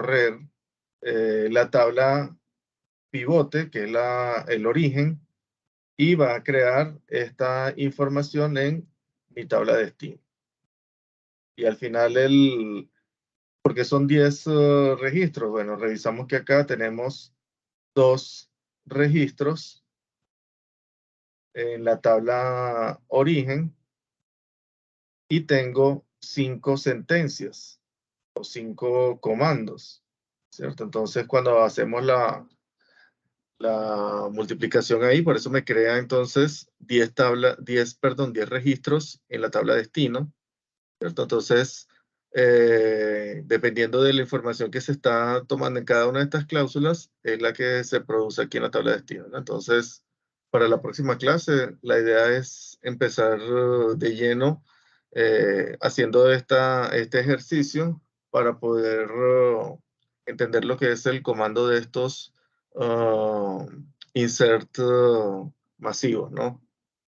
correr la tabla pivote, que es el origen, y va a crear esta información en mi tabla de destino. Y al final, porque son 10 registros, bueno, revisamos que acá tenemos 2 registros en la tabla origen y tengo 5 sentencias o 5 comandos, ¿cierto? Entonces, cuando hacemos la multiplicación ahí, por eso me crea entonces 10 registros en la tabla destino, ¿cierto? Entonces, dependiendo de la información que se está tomando en cada una de estas cláusulas, es la que se produce aquí en la tabla de destino, ¿no? Entonces, para la próxima clase, la idea es empezar de lleno haciendo este ejercicio para poder entender lo que es el comando de estos insert masivos, ¿no?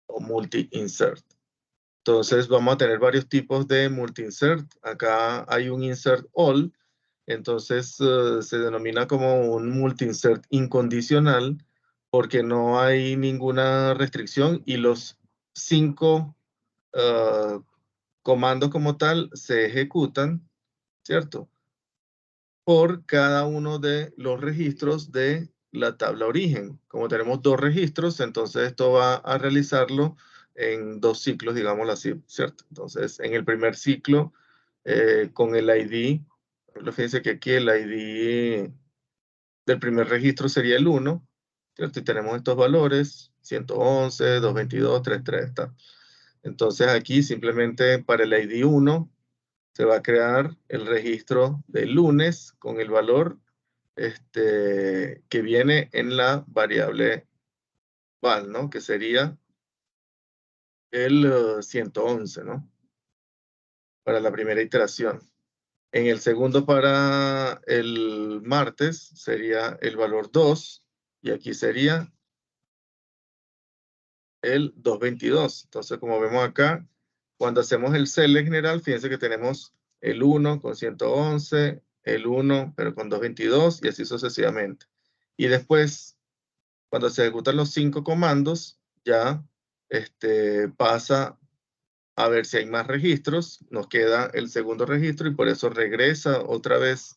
O multi-insert. Entonces vamos a tener varios tipos de multi-insert. Acá hay un insert all, entonces se denomina como un multi-insert incondicional porque no hay ninguna restricción y los 5 comandos como tal se ejecutan, ¿cierto? Por cada uno de los registros de la tabla origen. Como tenemos 2 registros, entonces esto va a realizarlo en 2 ciclos, digámoslo así, ¿cierto? Entonces, en el primer ciclo, con el ID, fíjense que aquí el ID del primer registro sería el 1, ¿cierto? Y tenemos estos valores, 111, 222, 33. Entonces aquí simplemente para el ID 1 se va a crear el registro del lunes con el valor que viene en la variable val, ¿no? Que sería el 111, ¿no? Para la primera iteración. En el segundo, para el martes, sería el valor 2, y aquí sería el 222. Entonces, como vemos acá, cuando hacemos el select general, fíjense que tenemos el 1 con 111, el 1 pero con 222 y así sucesivamente. Y después, cuando se ejecutan los 5 comandos, ya pasa a ver si hay más registros, nos queda el segundo registro y por eso regresa otra vez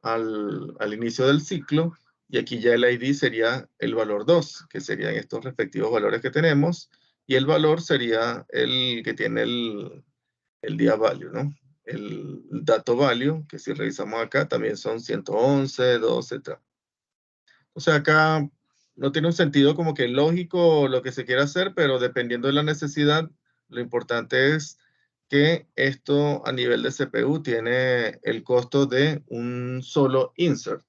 al inicio del ciclo, y aquí ya el ID sería el valor 2, que serían estos respectivos valores que tenemos, y el valor sería el que tiene el día value, ¿no? El dato value, que si revisamos acá también son 111, 12, etc. O sea, acá no tiene un sentido como que lógico lo que se quiera hacer, pero dependiendo de la necesidad, lo importante es que esto a nivel de CPU tiene el costo de un solo insert,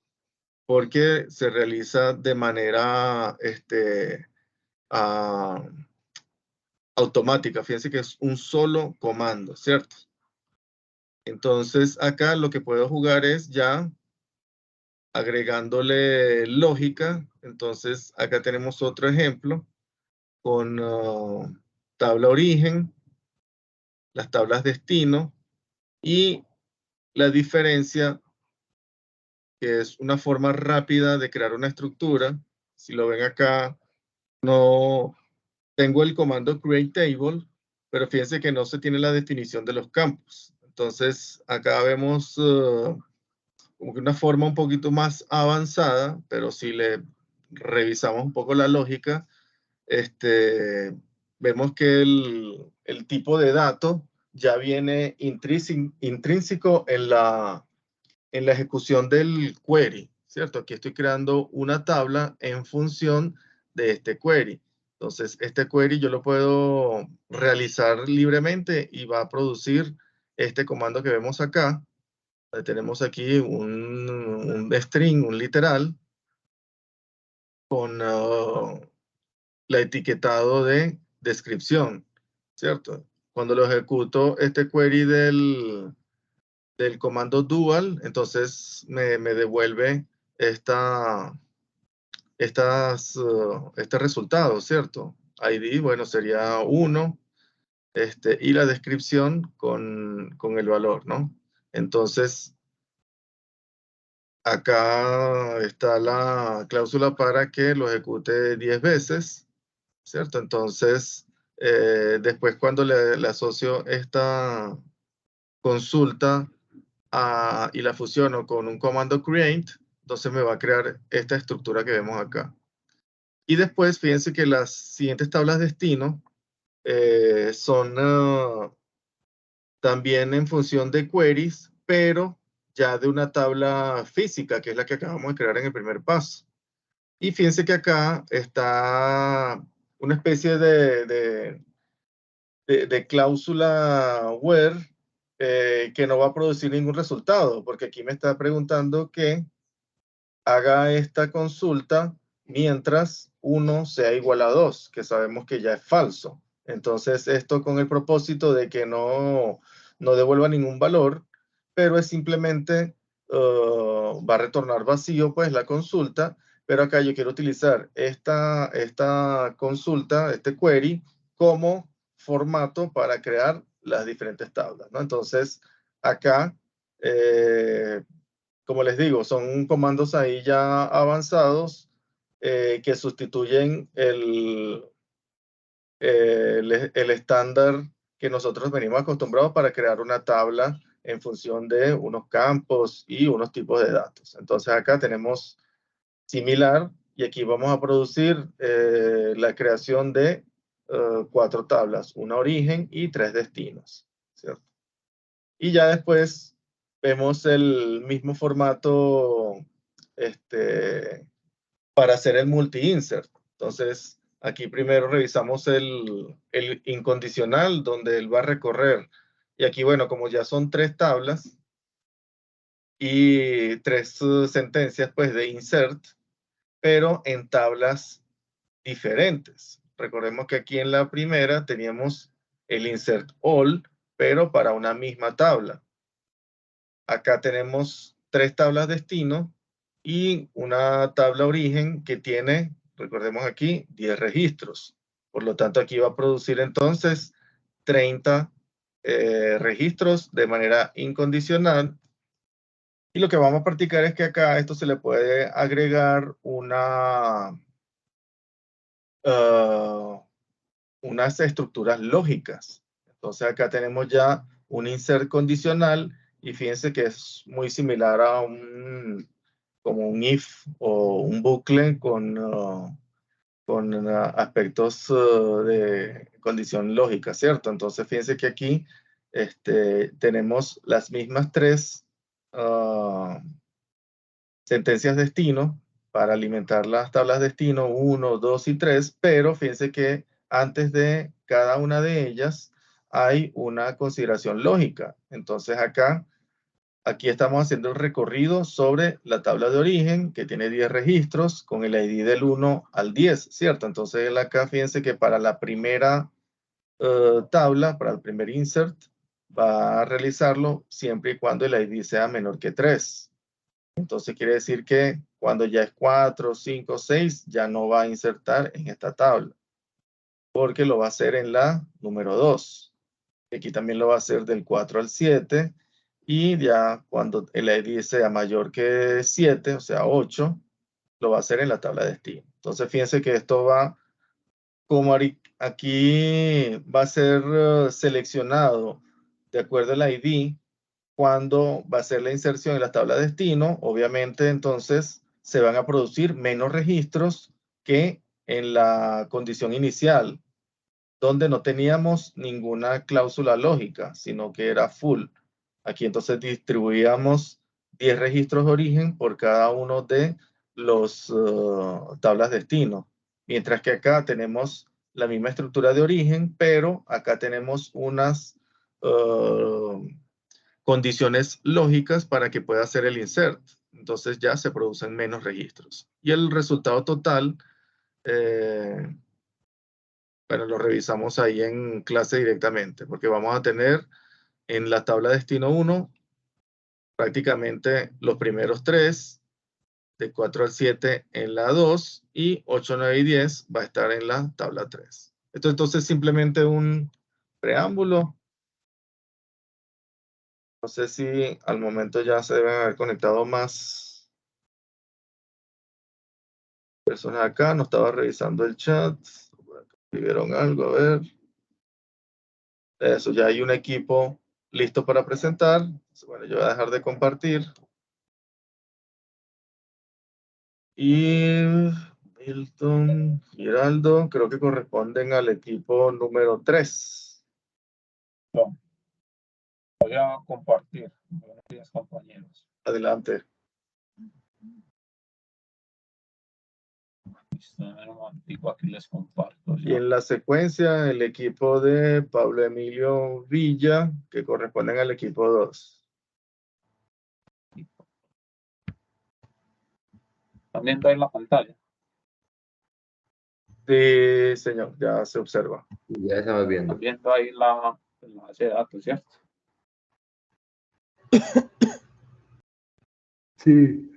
porque se realiza de manera ah, automática. Fíjense que es un solo comando, ¿cierto? Entonces acá lo que puedo jugar es ya agregándole lógica. Entonces acá tenemos otro ejemplo con tabla origen, las tablas destino y la diferencia, que es una forma rápida de crear una estructura. Si lo ven acá, no tengo el comando create table, pero fíjense que no se tiene la definición de los campos. Entonces acá vemos como que una forma un poquito más avanzada, pero si le revisamos un poco la lógica, vemos que el tipo de dato ya viene intrínseco en la ejecución del query, ¿cierto? Aquí estoy creando una tabla en función de este query. Entonces, este query yo lo puedo realizar libremente y va a producir este comando que vemos acá. Tenemos aquí un string, un literal, con la etiquetado de descripción, ¿cierto? Cuando lo ejecuto este query del comando dual, entonces me devuelve este resultado, ¿cierto? ID, bueno, sería 1, y la descripción con el valor, ¿no? Entonces, Acá está la cláusula para que lo ejecute 10 veces, ¿cierto? Entonces, después cuando le asocio esta consulta y la fusiono con un comando create, entonces me va a crear esta estructura que vemos acá. Y después, fíjense que las siguientes tablas destino son también en función de queries, pero ya de una tabla física, que es la que acabamos de crear en el primer paso. Y fíjense que acá está una especie de cláusula where que no va a producir ningún resultado, porque aquí me está preguntando que haga esta consulta mientras 1 sea igual a 2, que sabemos que ya es falso. Entonces, esto con el propósito de que no devuelva ningún valor, pero es simplemente, va a retornar vacío, pues, la consulta, pero acá yo quiero utilizar esta consulta, este query, como formato para crear las diferentes tablas, ¿no? Entonces, acá, como les digo, son comandos ahí ya avanzados que sustituyen el estándar que nosotros venimos acostumbrados para crear una tabla en función de unos campos y unos tipos de datos. Entonces acá tenemos similar y aquí vamos a producir la creación de 4 tablas, una origen y 3 destinos, ¿cierto? Y ya después vemos el mismo formato para hacer el multi-insert. Entonces, aquí primero revisamos el incondicional, donde él va a recorrer. Y aquí, bueno, como ya son 3 tablas y 3 sentencias, pues, de insert, pero en tablas diferentes. Recordemos que aquí en la primera teníamos el insert all, pero para una misma tabla. Acá tenemos 3 tablas destino y una tabla origen que tiene, recordemos aquí, 10 registros. Por lo tanto, aquí va a producir entonces 30 registros de manera incondicional. Y lo que vamos a practicar es que acá a esto se le puede agregar unas estructuras lógicas. Entonces acá tenemos ya un insert condicional y fíjense que es muy similar a como un if o un bucle con aspectos de condición lógica, ¿cierto? Entonces fíjense que aquí tenemos las mismas 3 sentencias destino para alimentar las tablas destino 1, 2 y 3, pero fíjense que antes de cada una de ellas hay una consideración lógica. Entonces aquí estamos haciendo el recorrido sobre la tabla de origen que tiene 10 registros con el ID del 1 al 10, ¿cierto? Entonces acá fíjense que para la primera tabla, para el primer insert, va a realizarlo siempre y cuando el ID sea menor que 3. Entonces quiere decir que cuando ya es 4, 5, 6, ya no va a insertar en esta tabla, porque lo va a hacer en la número 2. Aquí también lo va a hacer del 4 al 7, y ya cuando el ID sea mayor que 7, o sea 8, lo va a hacer en la tabla de destino. Entonces fíjense que esto va, como aquí va a ser seleccionado de acuerdo al ID, cuando va a ser la inserción en la tabla de destino, obviamente entonces se van a producir menos registros que en la condición inicial, donde no teníamos ninguna cláusula lógica, sino que era full. Aquí entonces distribuíamos 10 registros de origen por cada uno de los tablas destino, mientras que acá tenemos la misma estructura de origen, pero acá tenemos unas condiciones lógicas para que pueda hacer el insert. Entonces ya se producen menos registros. Y el resultado total, bueno, lo revisamos ahí en clase directamente, porque vamos a tener en la tabla destino 1 prácticamente los primeros 3, de 4 al 7 en la 2, y 8, 9 y 10 va a estar en la tabla 3. Esto entonces simplemente un preámbulo. No sé si al momento ya se deben haber conectado más personas acá, no estaba revisando el chat. ¿Escribieron algo? A ver. Eso, ya hay un equipo listo para presentar. Bueno, yo voy a dejar de compartir. Y Milton, Giraldo, creo que corresponden al equipo número 3. No. Voy a compartir. Buenos días, compañeros. Adelante. Aquí les comparto. Y en la secuencia, el equipo de Pablo Emilio Villa, que corresponden al equipo 2. También está en la pantalla. Sí, señor, ya se observa. Ya estamos viendo. También está ahí la base de datos, ¿cierto? Sí.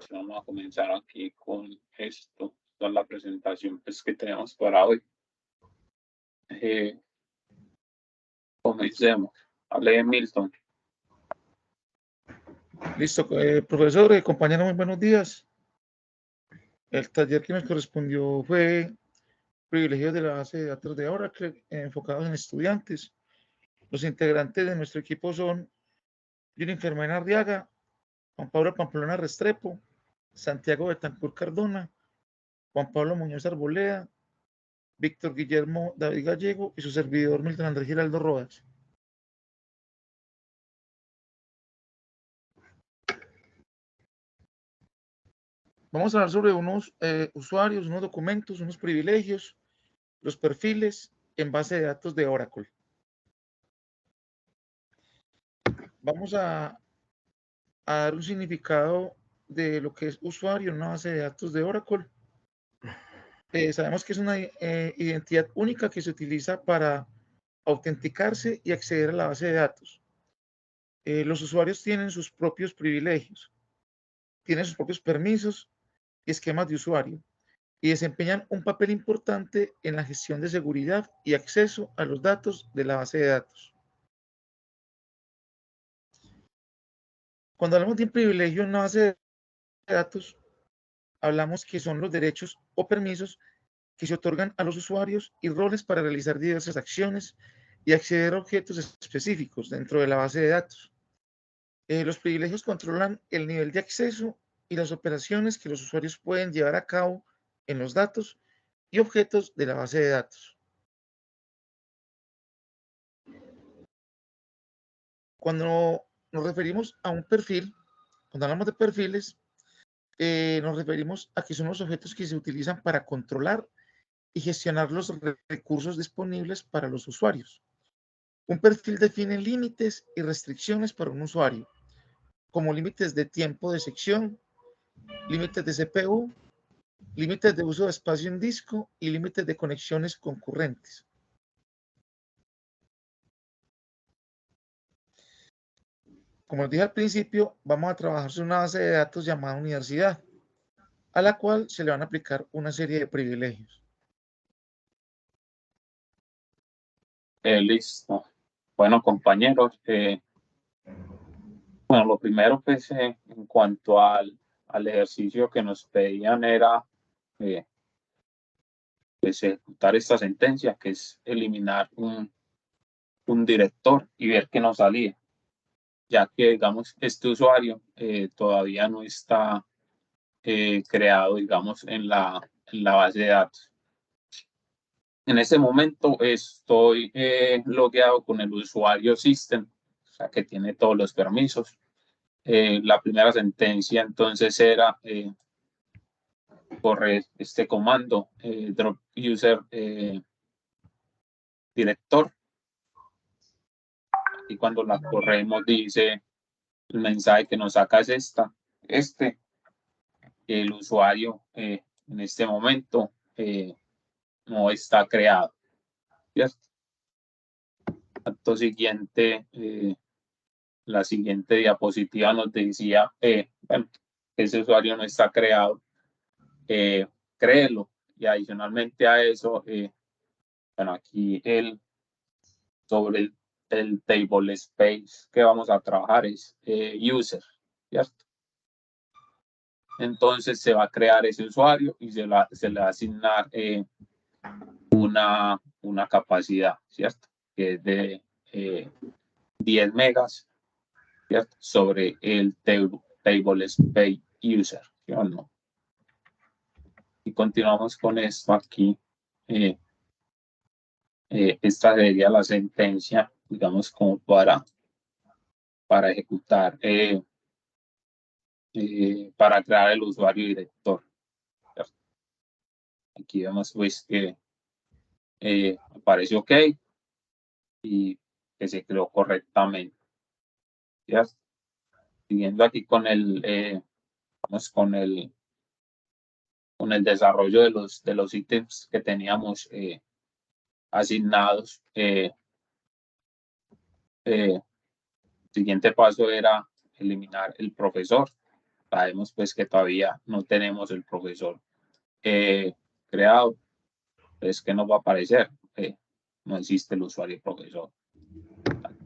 Vamos a comenzar aquí con esto. Esta es la presentación pues, que tenemos para hoy. Comencemos. Hable Milton. Listo, profesor, compañero, muy buenos días. El taller que nos correspondió fue privilegios de la base de datos de Oracle enfocados en estudiantes. Los integrantes de nuestro equipo son Jennifer Mena Arriaga, Juan Pablo Pamplona Restrepo, Santiago Betancur Cardona, Juan Pablo Muñoz Arboleda, Víctor Guillermo David Gallego y su servidor Milton Andrés Giraldo Rodas. Vamos a hablar sobre unos usuarios, unos documentos, unos privilegios, los perfiles en base de datos de Oracle. Vamos a dar un significado de lo que es usuario en una base de datos de Oracle. Sabemos que es una identidad única que se utiliza para autenticarse y acceder a la base de datos. Los usuarios tienen sus propios privilegios, tienen sus propios permisos y esquemas de usuario, y desempeñan un papel importante en la gestión de seguridad y acceso a los datos de la base de datos. Cuando hablamos de un privilegio en una base de datos, hablamos que son los derechos o permisos que se otorgan a los usuarios y roles para realizar diversas acciones y acceder a objetos específicos dentro de la base de datos. Los privilegios controlan el nivel de acceso y las operaciones que los usuarios pueden llevar a cabo en los datos y objetos de la base de datos. Cuando nos referimos a un perfil, cuando hablamos de perfiles, nos referimos a que son los objetos que se utilizan para controlar y gestionar los recursos disponibles para los usuarios. Un perfil define límites y restricciones para un usuario, como límites de tiempo de sección, límites de CPU, límites de uso de espacio en disco y límites de conexiones concurrentes. Como les dije al principio, vamos a trabajar sobre una base de datos llamada universidad, a la cual se le van a aplicar una serie de privilegios. Listo. Bueno, compañeros, bueno, lo primero pues en cuanto al ejercicio que nos pedían era pues, ejecutar esta sentencia, que es eliminar un director y ver qué nos salía, ya que digamos este usuario todavía no está creado digamos en la base de datos. En este momento estoy logueado con el usuario system, o sea que tiene todos los permisos. La primera sentencia entonces era correr este comando drop user director, y cuando la corremos dice el mensaje que nos saca es el usuario en este momento no está creado, ¿cierto? Acto siguiente, la siguiente diapositiva nos decía bueno, ese usuario no está creado, créelo, y adicionalmente a eso bueno, aquí sobre el table space que vamos a trabajar es user, ¿cierto? entonces se va a crear ese usuario y se le va a asignar una capacidad, ¿cierto? Que es de 10 megas, ¿cierto? Sobre el table space user, ¿sí o no? Y continuamos con esto aquí. Esta sería la sentencia, digamos, como para ejecutar, para crear el usuario director, ¿cierto? Aquí vemos pues que aparece OK y que se creó correctamente, ¿cierto? Siguiendo aquí con vamos con el desarrollo de los ítems que teníamos asignados. Siguiente paso era eliminar el profesor. Sabemos pues que todavía no tenemos el profesor creado. Entonces, ¿qué nos va a aparecer? No existe el usuario profesor.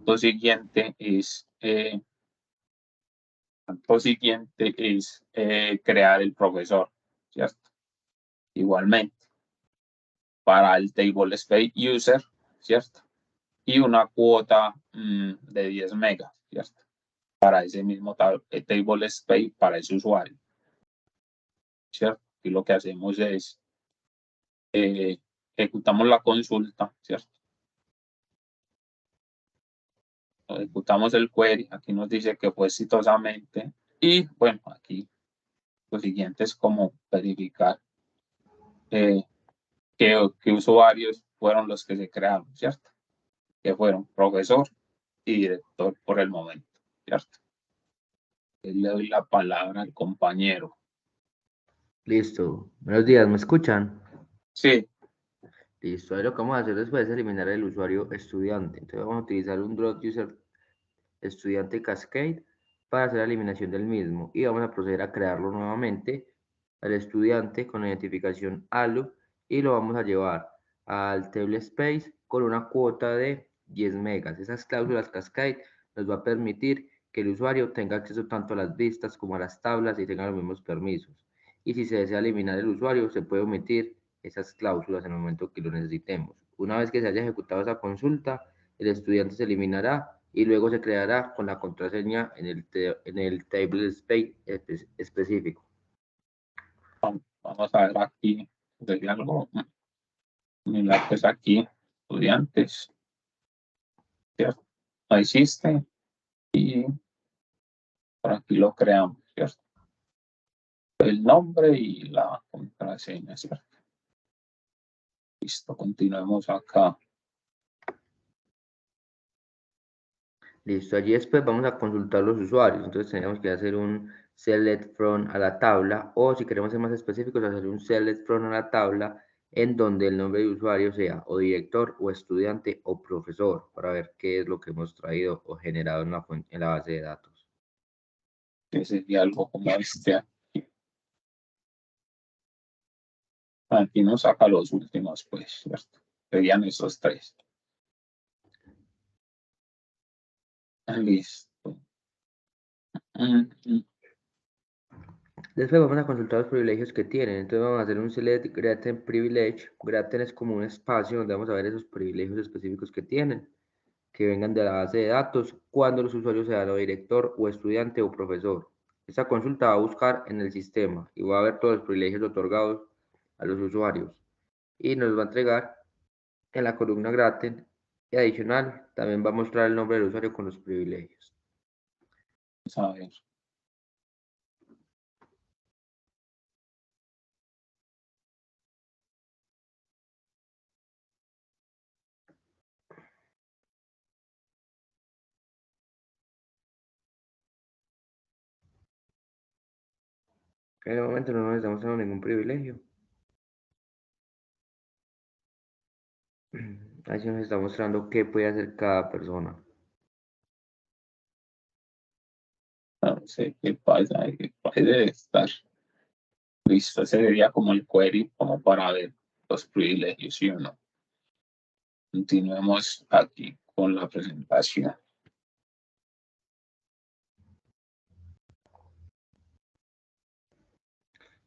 Lo siguiente es crear el profesor, ¿cierto? Igualmente, para el table space user, ¿cierto? Y una cuota de 10 megas, ¿cierto? Para ese mismo table space, para ese usuario, ¿cierto? Y lo que hacemos es ejecutamos la consulta, ¿cierto? Ejecutamos el query, aquí nos dice que fue exitosamente y bueno, aquí lo siguiente es como verificar qué usuarios fueron los que se crearon, ¿cierto? Que fueron profesor y director por el momento, ¿cierto? Le doy la palabra al compañero. Listo. Buenos días, ¿me escuchan? Sí. Listo. Ahí lo que vamos a hacer después es eliminar el usuario estudiante. Entonces vamos a utilizar un drop user estudiante cascade para hacer la eliminación del mismo y vamos a proceder a crearlo nuevamente al estudiante con la identificación ALU y lo vamos a llevar al table space con una cuota de 10 megas. Esas cláusulas cascade nos va a permitir que el usuario tenga acceso tanto a las vistas como a las tablas y tenga los mismos permisos. Y si se desea eliminar el usuario, se puede omitir esas cláusulas en el momento que lo necesitemos. Una vez que se haya ejecutado esa consulta, el estudiante se eliminará y luego se creará con la contraseña en el table space específico. Vamos a ver aquí, sería algo similar, pues aquí, estudiantes, ¿cierto? No existe y por aquí lo creamos, ¿cierto? El nombre y la contraseña, ¿cierto? Listo, continuemos acá. Listo, allí después vamos a consultar los usuarios, entonces tenemos que hacer un select from a la tabla o si queremos ser más específicos, hacer un select from a la tabla en donde el nombre de usuario sea o director o estudiante o profesor para ver qué es lo que hemos traído o generado en la base de datos. Que sería algo como este aquí. Aquí nos saca los últimos, pues, ¿cierto? Serían esos tres. Listo. Después vamos a consultar los privilegios que tienen. Entonces vamos a hacer un select Graten privilege. Graten es como un espacio donde vamos a ver esos privilegios específicos que tienen, que vengan de la base de datos, cuando los usuarios sean o director o estudiante o profesor. Esta consulta va a buscar en el sistema y va a ver todos los privilegios otorgados a los usuarios. Y nos va a entregar en la columna Graten y adicional también va a mostrar el nombre del usuario con los privilegios. Vamos a ver. En el momento no nos estamos dando ningún privilegio. Ahí se nos está mostrando qué puede hacer cada persona. No sé qué pasa, qué puede estar. Listo, ese sería como el query, como para ver los privilegios, ¿sí o no? Continuemos aquí con la presentación.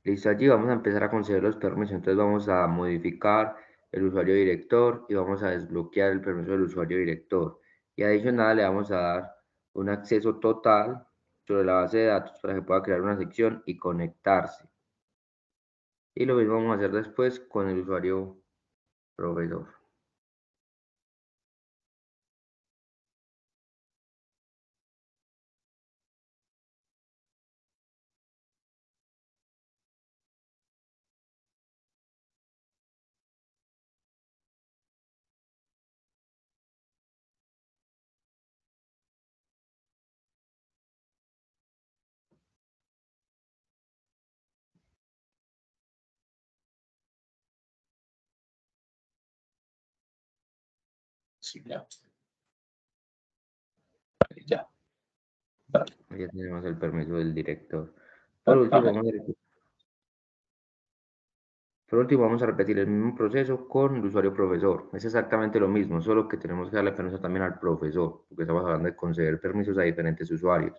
Listo, allí vamos a empezar a conceder los permisos. Entonces vamos a modificar el usuario director y vamos a desbloquear el permiso del usuario director. Y adicional le vamos a dar un acceso total sobre la base de datos para que pueda crear una sección y conectarse. Y lo mismo vamos a hacer después con el usuario proveedor. Sí, ya. Vale, ya. Vale. Ya tenemos el permiso del director. Por último, vamos a repetir el mismo proceso con el usuario profesor. Es exactamente lo mismo, solo que tenemos que darle permiso también al profesor, porque estamos hablando de conceder permisos a diferentes usuarios.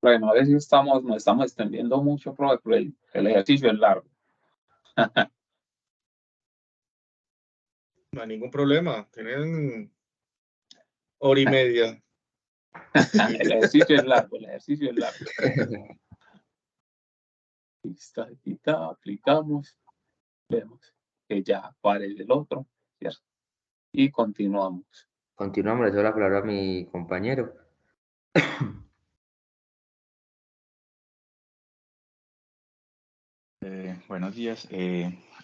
Bueno, a veces nos estamos extendiendo mucho, profe, pero el ejercicio es largo. No hay ningún problema. Tienen hora y media. El ejercicio es largo, el ejercicio es largo. Listo, aquí aplicamos, vemos que ya aparece el otro, ¿cierto? Y continuamos. Continuamos, le doy la palabra a mi compañero. Buenos días.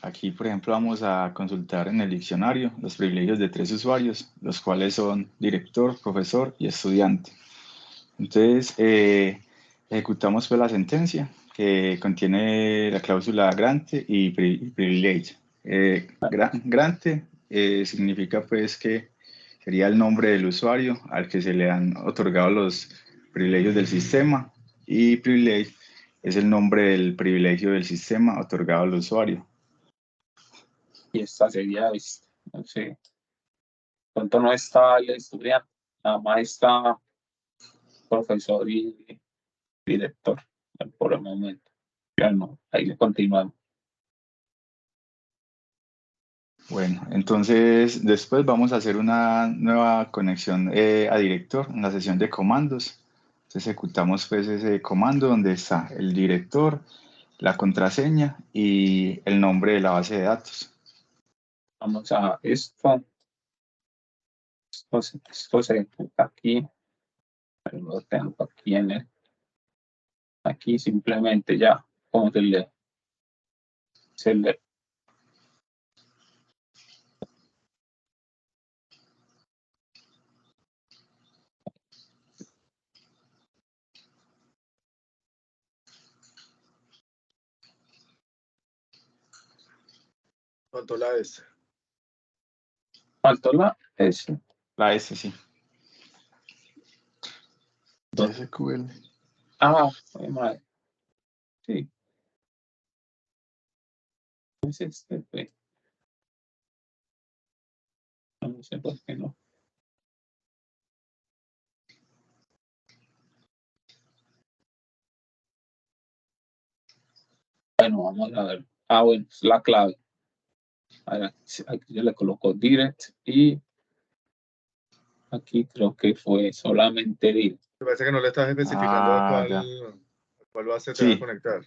Aquí, por ejemplo, vamos a consultar en el diccionario los privilegios de 3 usuarios, los cuales son director, profesor y estudiante. Entonces, ejecutamos pues la sentencia que contiene la cláusula grante y privilege. Grante significa pues que sería el nombre del usuario al que se le han otorgado los privilegios del sistema, y privilege es el nombre del privilegio del sistema otorgado al usuario. Y esta sería, no sé, pronto no está el estudiante, nada más está profesor y director por el momento. Ya no, ahí continuamos. Bueno, entonces después vamos a hacer una nueva conexión a director en la sesión de comandos. Entonces ejecutamos pues ese comando donde está el director, la contraseña y el nombre de la base de datos. Vamos a esto se ejecuta aquí, pero lo tengo aquí aquí simplemente ya, como se le ¿Cuánto la es? faltó la S. La S, sí. SQL. Madre. Sí. Es este. No sé por qué no. Bueno, vamos a ver. Bueno, es la clave. Aquí yo le coloco direct y aquí creo que fue solamente direct. Me parece que no le estás especificando a cuál base te va a Sí, conectar.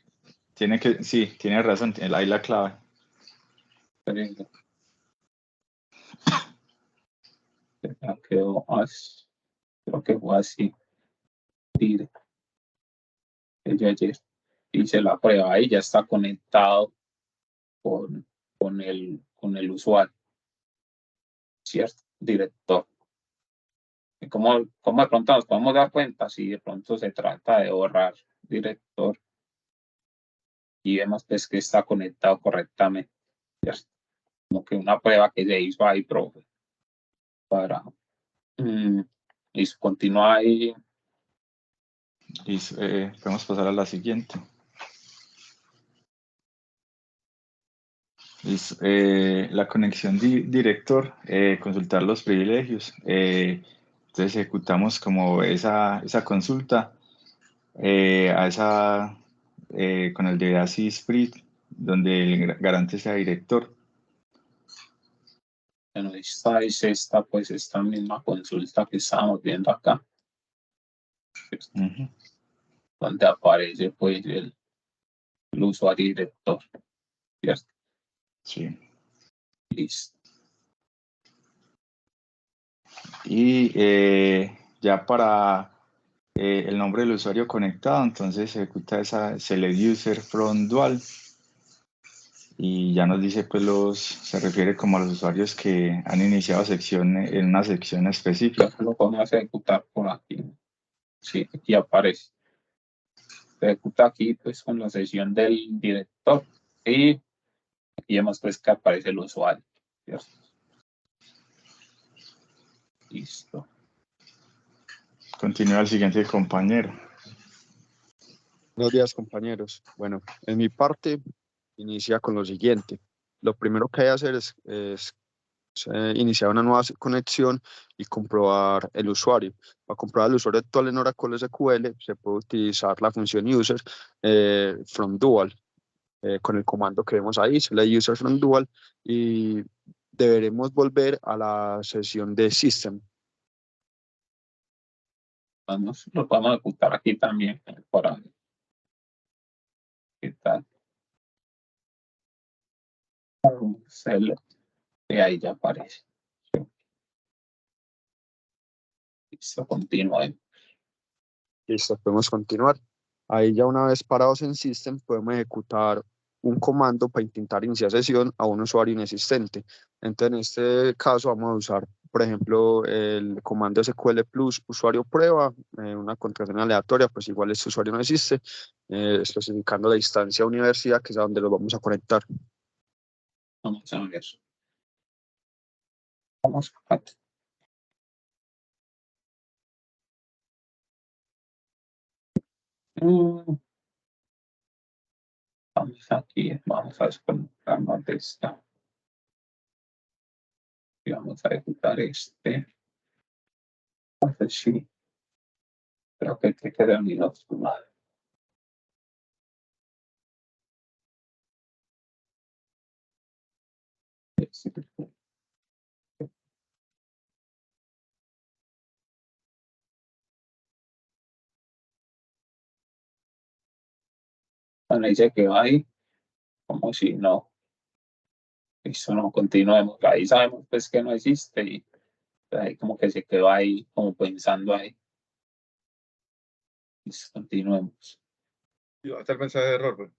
sí, tiene razón, ahí la clave. Creo que fue así. Direct. Yo ayer hice la prueba y ya está conectado con el usuario. ¿Cierto? Director. ¿Cómo de pronto nos podemos dar cuenta si de pronto se trata de borrar director y vemos pues que está conectado correctamente? ¿Cierto? Como que una prueba que se hizo ahí, profe, para y continúa ahí. Listo, podemos pasar a la siguiente. Listo, la conexión director, consultar los privilegios. Entonces ejecutamos como esa consulta con el de ACI Split, donde el garante sea director. Bueno, esta es pues esta misma consulta que estábamos viendo acá, Ujú. donde aparece pues el usuario y director, ¿cierto? Sí. Listo. Y ya para el nombre del usuario conectado, entonces se ejecuta esa select user from dual y ya nos dice pues se refiere como a los usuarios que han iniciado sección en una sección específica. Lo podemos ejecutar por aquí. Sí, aquí aparece. Se ejecuta aquí pues con la sesión del director y aquí vemos pues que aparece el usuario, ¿cierto? Listo. Continúa el siguiente compañero. Buenos días, compañeros. Bueno, en mi parte inicia con lo siguiente. Lo primero que hay que hacer es iniciar una nueva conexión y comprobar el usuario. Para comprobar el usuario actual en Oracle SQL se puede utilizar la función user from dual con el comando que vemos ahí, select user from dual, y deberemos volver a la sesión de system. Lo podemos ejecutar aquí también por ahí. ¿Qué tal? Y ahí ya aparece. Listo, continuemos. Listo, podemos continuar. Ahí ya una vez parados en System, podemos ejecutar un comando para intentar iniciar sesión a un usuario inexistente. Entonces, en este caso vamos a usar, por ejemplo, el comando SQL plus usuario prueba, una contraseña aleatoria, pues igual este usuario no existe, especificando la instancia universidad, que es a donde lo vamos a conectar. Vamos a ver. Vamos a Vamos aquí, vamos a desconectarnos de esta. Y vamos a ejecutar este. Entonces sí, creo que te queda minúscula. Bueno, dice que va ahí, como si no. Eso no continuemos. Ahí sabemos pues que no existe y ahí como que se quedó ahí, como pensando ahí. Listo, continuemos. Y va a estar el mensaje de error, pues.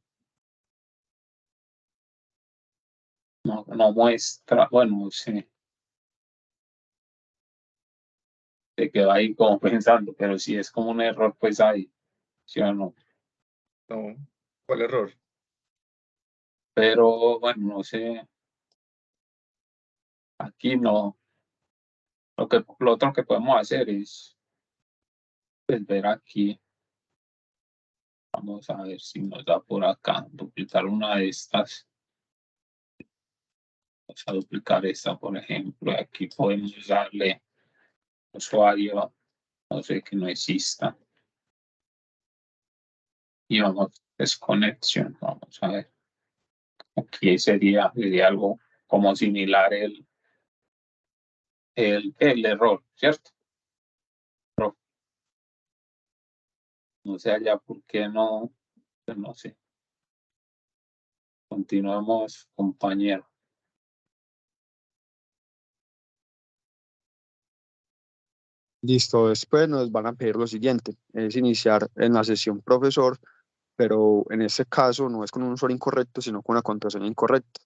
No muestra, bueno, sí. Se quedó ahí como pensando, pero si es como un error, pues ahí, ¿sí o no? No, ¿cuál error? Pero bueno, no sé. Aquí no. Lo otro que podemos hacer es pues, ver aquí. Vamos a ver si nos da por acá. Duplicar una de estas. Vamos a duplicar esta, por ejemplo. Aquí podemos darle usuario, no sé, que no exista. Y vamos, desconexión. Vamos a ver. Aquí sería algo como similar el error, ¿cierto? No sé allá por qué no, pues no sé. Continuamos, compañero. Listo, después nos van a pedir lo siguiente, es iniciar en la sesión profesor, pero en este caso no es con un usuario incorrecto, sino con una contraseña incorrecta.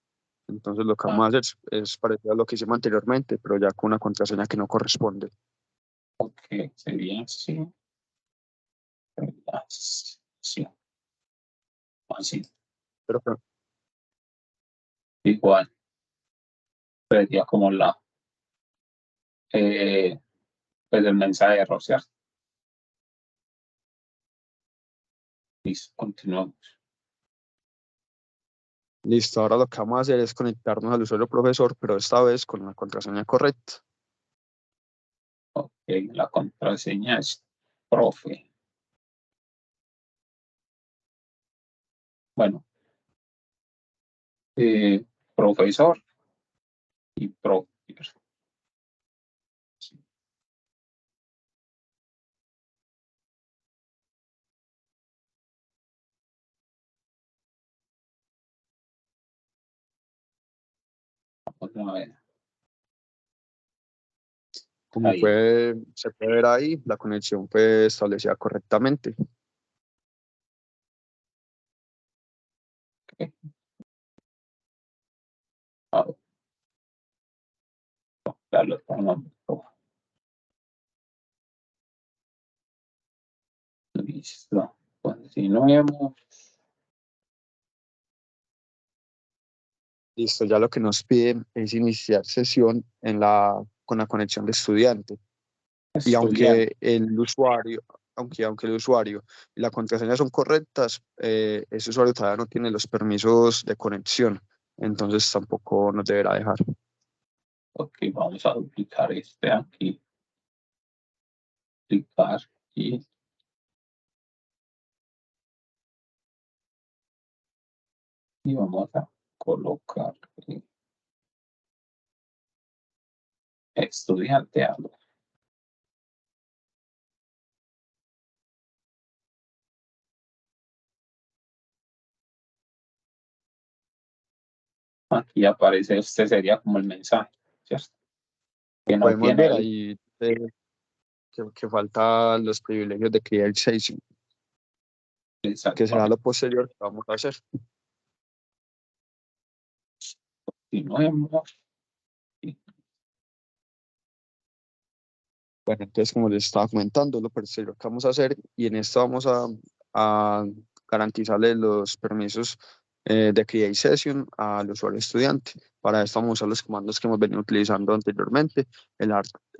Entonces lo que vamos a hacer es parecido a lo que hicimos anteriormente, pero ya con una contraseña que no corresponde. Ok, sería así. Sí, así. Pero Igual. Sería como pues el mensaje de error, ¿cierto? Listo, continuamos. listo, ahora lo que vamos a hacer es conectarnos al usuario profesor, pero esta vez con una contraseña correcta. Ok, la contraseña es profe. Bueno, profesor y profe. Vamos a ver. Como Ahí. se puede ver ahí, la conexión fue establecida correctamente. Okay. Ah, darle otro nombre. Listo. Continuemos. Listo, ya lo que nos piden es iniciar sesión con la conexión de estudiante. Y Estudiante. aunque el usuario y la contraseña son correctas, ese usuario todavía no tiene los permisos de conexión, entonces tampoco nos deberá dejar. Ok, vamos a duplicar este aquí. Duplicar y vamos a colocar estudiante algo. Aquí aparece, este sería como el mensaje, ¿cierto? Que no Podemos tiene ver el, ahí que faltan los privilegios de Create Session, que será lo posterior que vamos a hacer. Continuemos. Bueno, entonces, como les estaba comentando, lo posterior que vamos a hacer, y en esto vamos a garantizarle los permisos de Create Session al usuario estudiante. Para esto vamos a usar los comandos que hemos venido utilizando anteriormente, el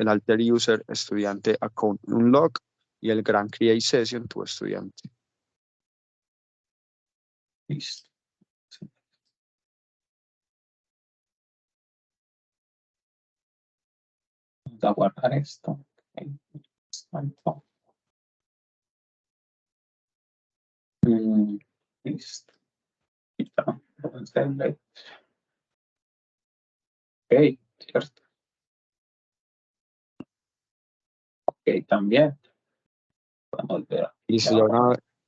alter user estudiante account unlock y el gran Create Session tu estudiante. Listo. Vamos a guardar esto. Okay. Listo. Entonces, ok, cierto. Ok, también. Vamos a ver. Listo,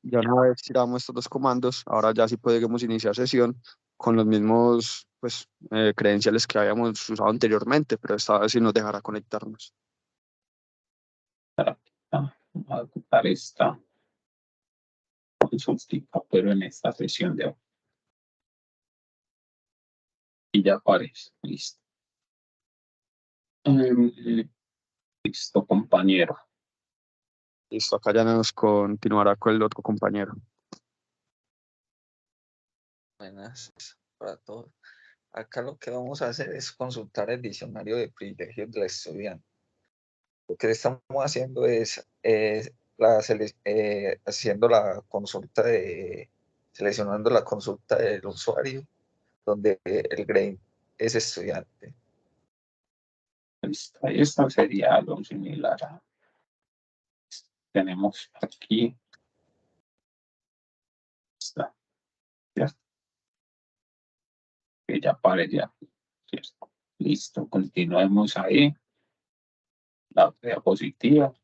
ya una vez tiramos estos dos comandos, ahora ya sí podemos iniciar sesión con los mismos pues, credenciales que habíamos usado anteriormente, pero esta vez sí nos dejará conectarnos. Vamos a ocupar esta consultica, pero en esta sesión de hoy. Y ya aparece. Listo. Listo, compañero. Listo, acá ya nos continuará con el otro compañero. Buenas para todos. Acá lo que vamos a hacer es consultar el diccionario de privilegios del estudiante. Lo que estamos haciendo es haciendo la consulta seleccionando la consulta del usuario, donde el grade es estudiante. Listo. Esta sería algo similar a. Tenemos aquí. Está. ¿Cierto? Que ya aparece aquí. ¿Cierto? Listo. Continuemos ahí. La diapositiva.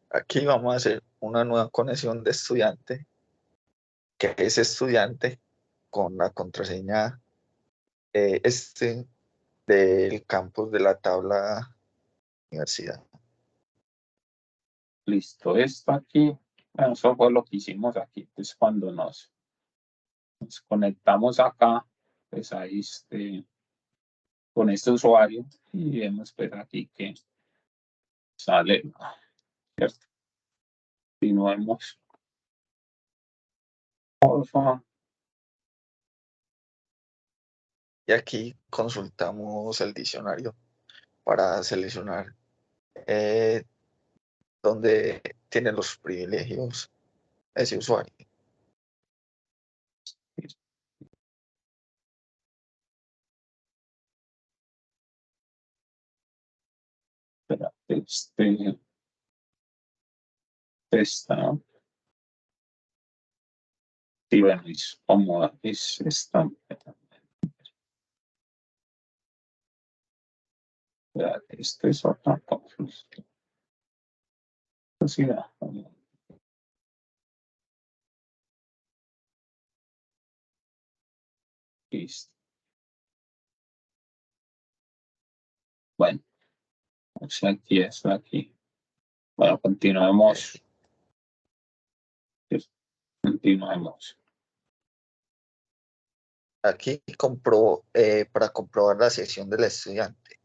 Aquí vamos a hacer una nueva conexión de estudiante, que es estudiante con la contraseña del campus de la tabla universidad. Listo. Esto aquí. Bueno, eso fue lo que hicimos aquí. Pues cuando nos conectamos acá, pues ahí con este usuario y vemos pues aquí que sale, ¿cierto? Continuemos. Porfa. Y aquí consultamos el diccionario para seleccionar dónde tiene los privilegios ese usuario. Esta, sí, bueno, es como es esta. Esto es otra cosa. Así da. Listo. Bueno, o sea, aquí es aquí. Bueno, continuemos. Continuemos. Aquí para comprobar la sesión del estudiante.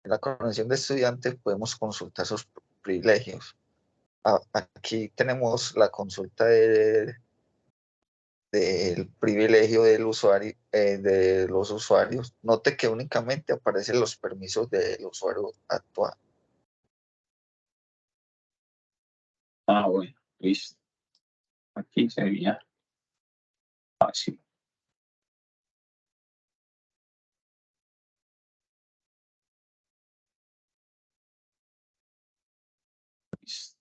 En la conexión del estudiante podemos consultar sus privilegios. Aquí tenemos la consulta del privilegio del usuario, de los usuarios. Note que únicamente aparecen los permisos del usuario actual. Bueno, listo. Aquí sería fácil. Listo.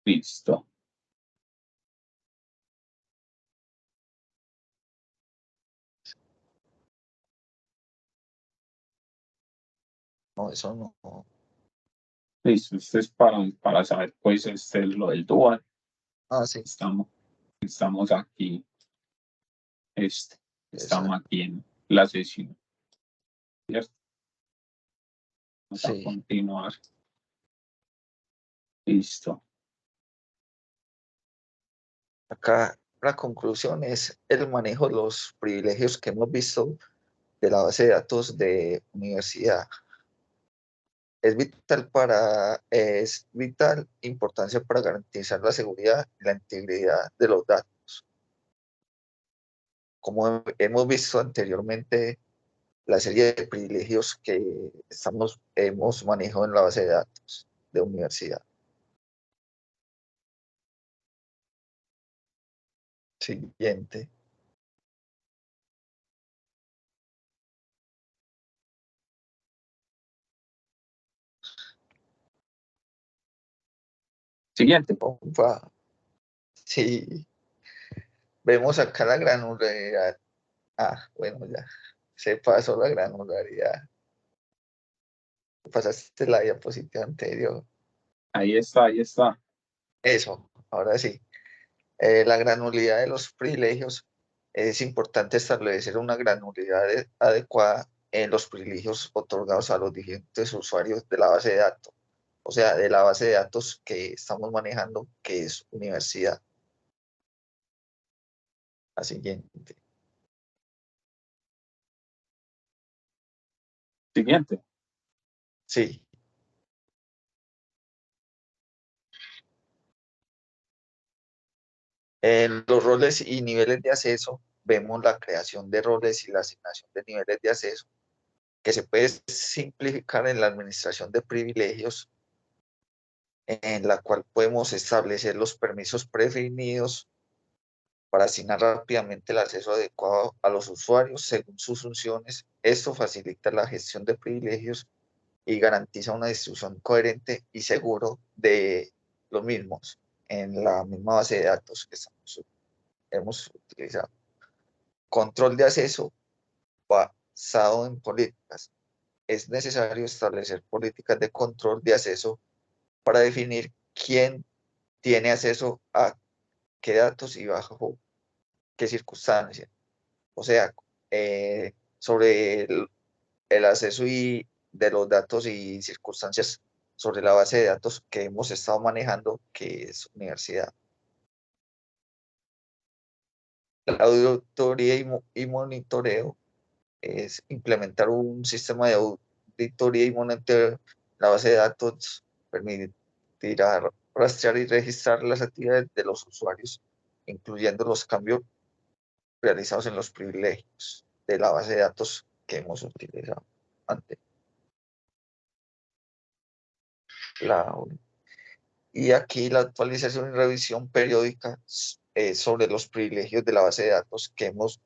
Listo. No, eso no. Listo. Esto es para saber, pues, este es lo del dual. Sí. Estamos aquí. Estamos Exacto. aquí en la sesión. ¿Cierto? Vamos a Sí. continuar. Listo. Acá la conclusión es el manejo de los privilegios que hemos visto de la base de datos de universidad. Es vital importancia para garantizar la seguridad y la integridad de los datos. Como hemos visto anteriormente, la serie de privilegios que hemos manejado en la base de datos de universidad. Siguiente. Siguiente. Opa. Sí. Vemos acá la granularidad. Bueno, ya. Se pasó la granularidad. Pasaste la diapositiva anterior. Ahí está, ahí está. Eso, ahora sí. La granularidad de los privilegios. Es importante establecer una granularidad adecuada en los privilegios otorgados a los diferentes usuarios de la base de datos. O sea, de la base de datos que estamos manejando, que es universidad. La siguiente. Siguiente. Sí. En los roles y niveles de acceso, vemos la creación de roles y la asignación de niveles de acceso, que se puede simplificar en la administración de privilegios, en la cual podemos establecer los permisos predefinidos para asignar rápidamente el acceso adecuado a los usuarios según sus funciones. Esto facilita la gestión de privilegios y garantiza una distribución coherente y seguro de los mismos en la misma base de datos que hemos utilizado. Control de acceso basado en políticas. Es necesario establecer políticas de control de acceso para definir quién tiene acceso a qué datos y bajo qué circunstancias. O sea, sobre el acceso de los datos y circunstancias sobre la base de datos que hemos estado manejando, que es universidad. La auditoría y monitoreo es implementar un sistema de auditoría y monitoreo. La base de datos permitirá rastrear y registrar las actividades de los usuarios, incluyendo los cambios realizados en los privilegios de la base de datos que hemos utilizado antes. Y aquí la actualización y revisión periódica sobre los privilegios de la base de datos que hemos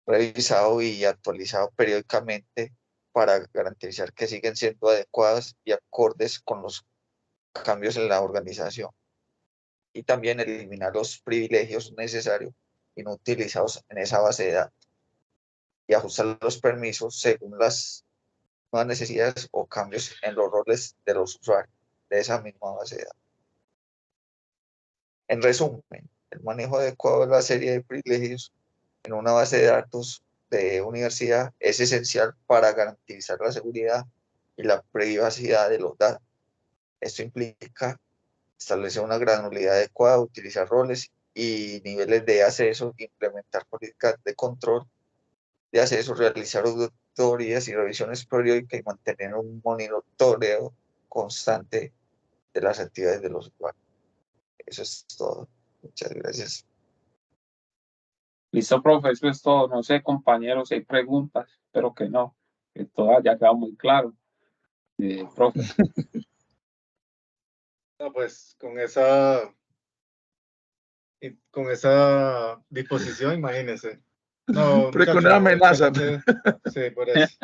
revisado y actualizado periódicamente para garantizar que siguen siendo adecuadas y acordes con los cambios en la organización. Y también eliminar los privilegios necesarios y no utilizados en esa base de datos y ajustar los permisos según las nuevas necesidades o cambios en los roles de los usuarios de esa misma base de datos. En resumen, el manejo adecuado de la serie de privilegios en una base de datos de universidad es esencial para garantizar la seguridad y la privacidad de los datos. Esto implica establecer una granularidad adecuada, utilizar roles y niveles de acceso, implementar políticas de control de acceso, realizar auditorías y revisiones periódicas y mantener un monitoreo constante de las actividades de los usuarios. Eso es todo. Muchas gracias. Listo, profe, eso es todo. No sé, compañeros, si hay preguntas, espero que no, que todo haya quedado muy claro. Profe. No, pues con esa disposición, imagínense. No, Pero con muchachos, una amenaza. sí, por eso.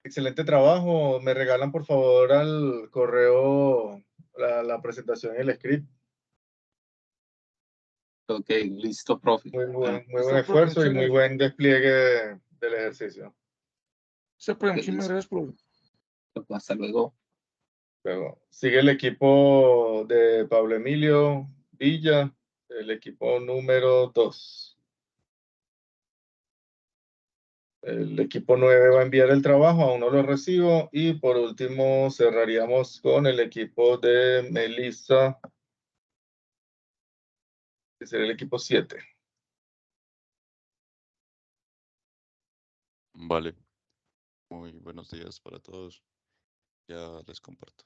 Excelente trabajo. Me regalan, por favor, al correo la presentación y el script. Ok, listo, profe. Muy buen Listo, profe, esfuerzo y muchas muy gracias. buen despliegue del ejercicio. Sí, profe, muchísimas gracias, profe. Hasta luego. Luego, sigue el equipo de Pablo Emilio Villa, el equipo número 2. El equipo 9 va a enviar el trabajo, aún no lo recibo. Y por último, cerraríamos con el equipo de Melissa, que sería el equipo 7. Vale, muy buenos días para todos. Ya les comparto.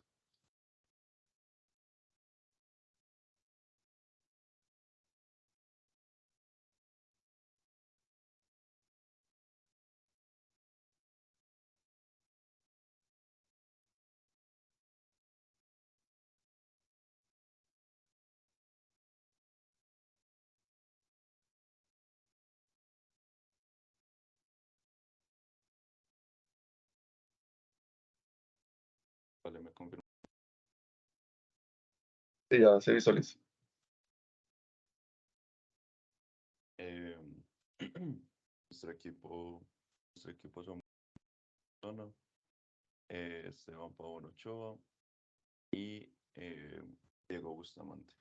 Vale, me confirmo. Sí, ya se visualiza. Nuestro equipo somos Zona, Esteban Pavón Ochoa y Diego Bustamante.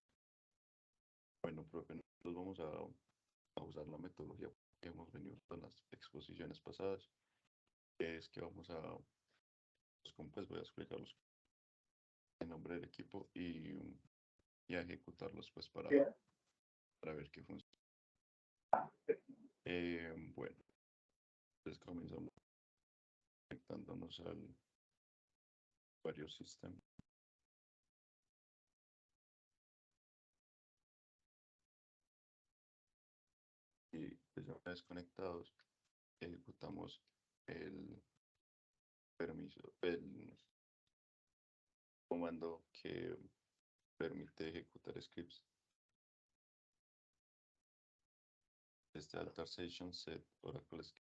Bueno, profe, nosotros vamos a usar la metodología que hemos venido con las exposiciones pasadas, que es que vamos a, pues voy a explicarlos en nombre del equipo y a ejecutarlos pues para ver qué funciona. Bueno, entonces comenzamos conectándonos al varios sistemas. Y pues una vez conectados, ejecutamos el permiso, el comando que permite ejecutar scripts. Este altar session set oracle script.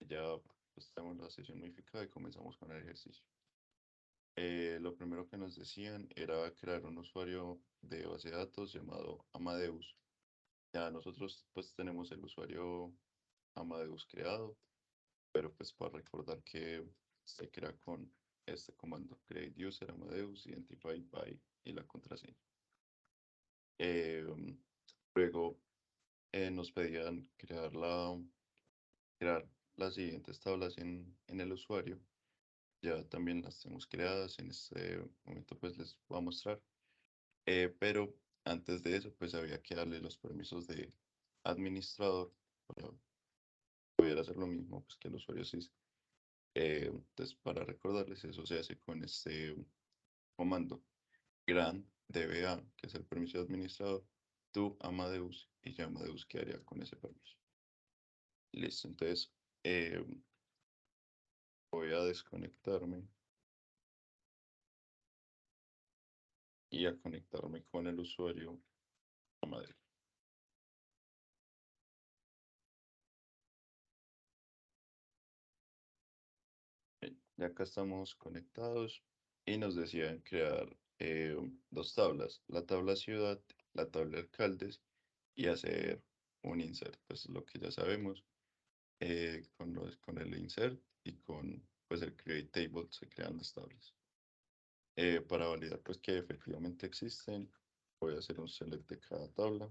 Ya pues, tenemos la sesión modificada y comenzamos con el ejercicio. Lo primero que nos decían era crear un usuario de base de datos llamado Amadeus. Ya nosotros pues tenemos el usuario Amadeus creado, pero pues para recordar que se crea con este comando create user Amadeus identify by y la contraseña. Luego nos pedían crear las siguientes tablas en el usuario. Ya también las tenemos creadas. En este momento pues les voy a mostrar. Pero antes de eso pues había que darle los permisos de administrador para poder hacer lo mismo pues, que el usuario sí. Entonces para recordarles eso se hace con este comando gran dba, que es el permiso de administrador, to Amadeus, y ya Amadeus quedaría con ese permiso. Listo, entonces voy a desconectarme y a conectarme con el usuario Amadeus. Ya acá estamos conectados y nos decían crear dos tablas, la tabla ciudad, la tabla alcaldes y hacer un insert, pues lo que ya sabemos, con el insert y con pues el create table se crean las tablas. Para validar pues que efectivamente existen, voy a hacer un select de cada tabla.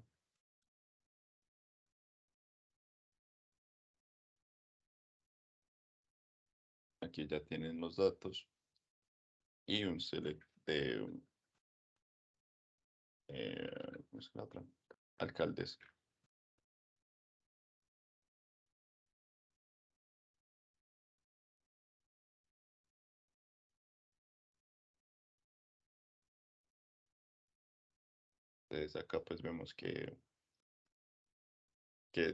Aquí ya tienen los datos y un select de ¿cómo es la otra? Alcaldes. Entonces acá pues vemos que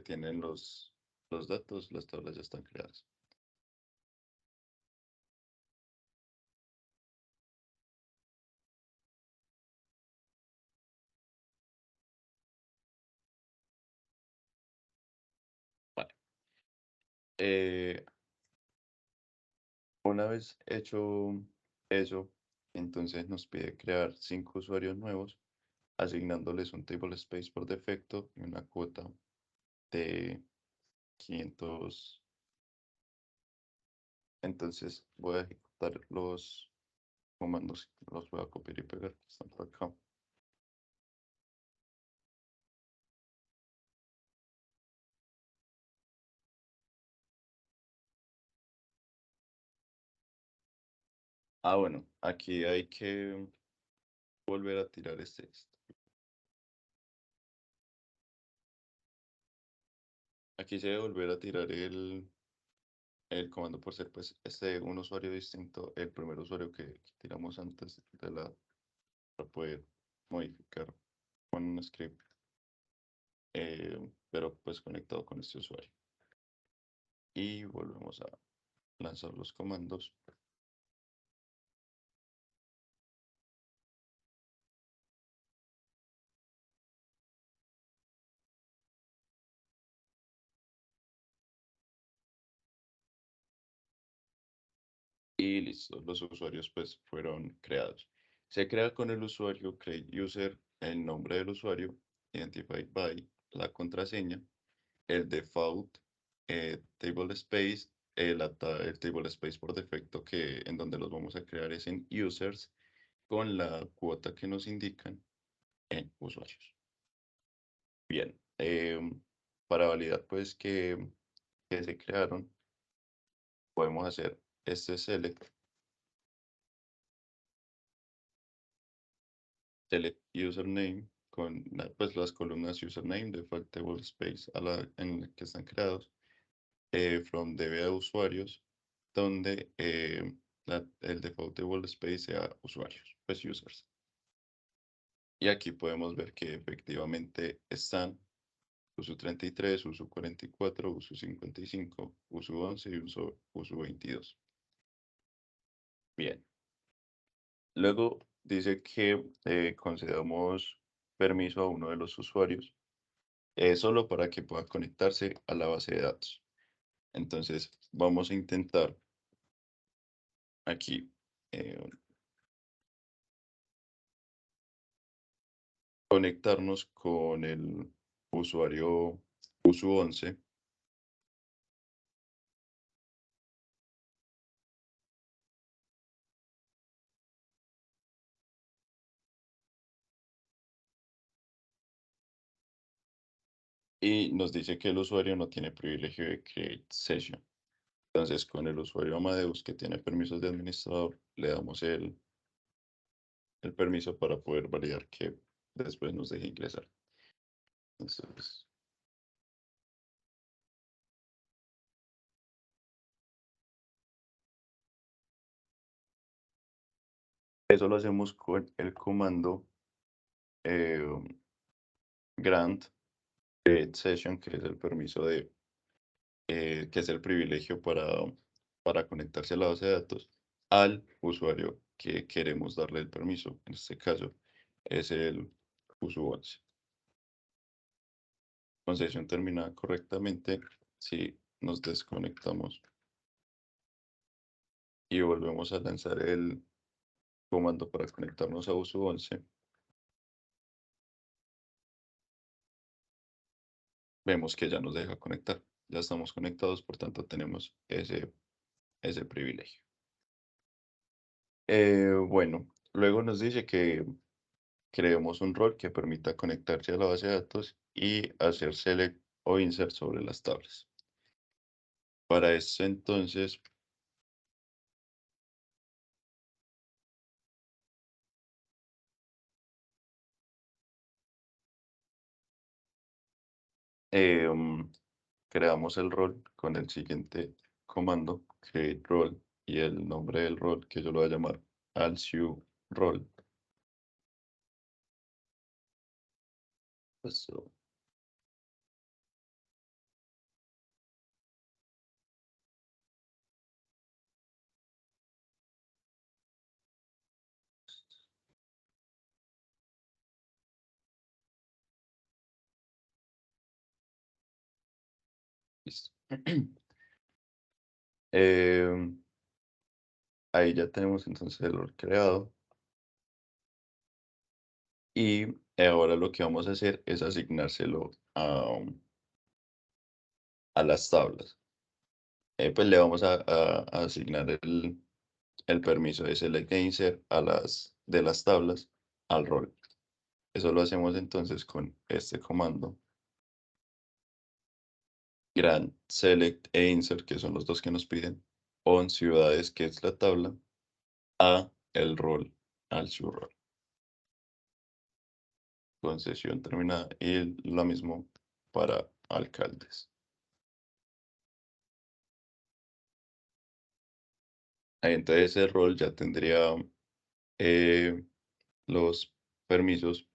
tienen los datos, las tablas ya están creadas. Vale. Una vez hecho eso, entonces nos pide crear 5 usuarios nuevos, asignándoles un table space por defecto y una cuota de 500. Entonces voy a ejecutar los comandos, los voy a copiar y pegar, que están por acá. Ah, bueno, aquí hay que volver a tirar este. Aquí se debe volver a tirar el comando por ser pues un usuario distinto, el primer usuario que tiramos antes de para poder modificar con un script, pero pues conectado con este usuario. Y volvemos a lanzar los comandos. Y listo, los usuarios pues fueron creados. Se crea con el usuario create user, el nombre del usuario, identified by, la contraseña, el default table space, el table space por defecto que en donde los vamos a crear es en users con la cuota que nos indican en usuarios. Bien, para validar pues que se crearon, podemos hacer este select username con pues las columnas username, default table space en la que están creados, from db a usuarios, donde el default table space sea usuarios, pues users. Y aquí podemos ver que efectivamente están uso 33, uso 44, uso 55, uso 11 y uso 22. Bien. Luego dice que concedamos permiso a uno de los usuarios solo para que pueda conectarse a la base de datos. Entonces vamos a intentar aquí conectarnos con el usuario usu11. Y nos dice que el usuario no tiene privilegio de create session. Entonces, con el usuario Amadeus que tiene permisos de administrador, le damos el permiso para poder validar que después nos deje ingresar. Entonces, eso lo hacemos con el comando eh, grant create session, que es el permiso que es el privilegio para conectarse a la base de datos al usuario que queremos darle el permiso. En este caso es el usu11. Con sesión terminada correctamente, si nos desconectamos y volvemos a lanzar el comando para conectarnos a uso 11, vemos que ya nos deja conectar. Ya estamos conectados, por tanto tenemos ese privilegio. Bueno, luego nos dice que creemos un rol que permita conectarse a la base de datos y hacer select o insert sobre las tablas. Para eso entonces creamos el rol con el siguiente comando, create role, y el nombre del rol que yo lo voy a llamar AlSU role. Eso. Listo. Ahí ya tenemos entonces el rol creado. Y ahora lo que vamos a hacer es asignárselo a las tablas. Pues le vamos a asignar el permiso de select e insert de las tablas al rol. Eso lo hacemos entonces con este comando. Grant select e insert, que son los dos que nos piden, on ciudades, que es la tabla, a el rol, al su rol. Con sesión terminada y lo mismo para alcaldes. Ahí entonces el rol ya tendría los permisos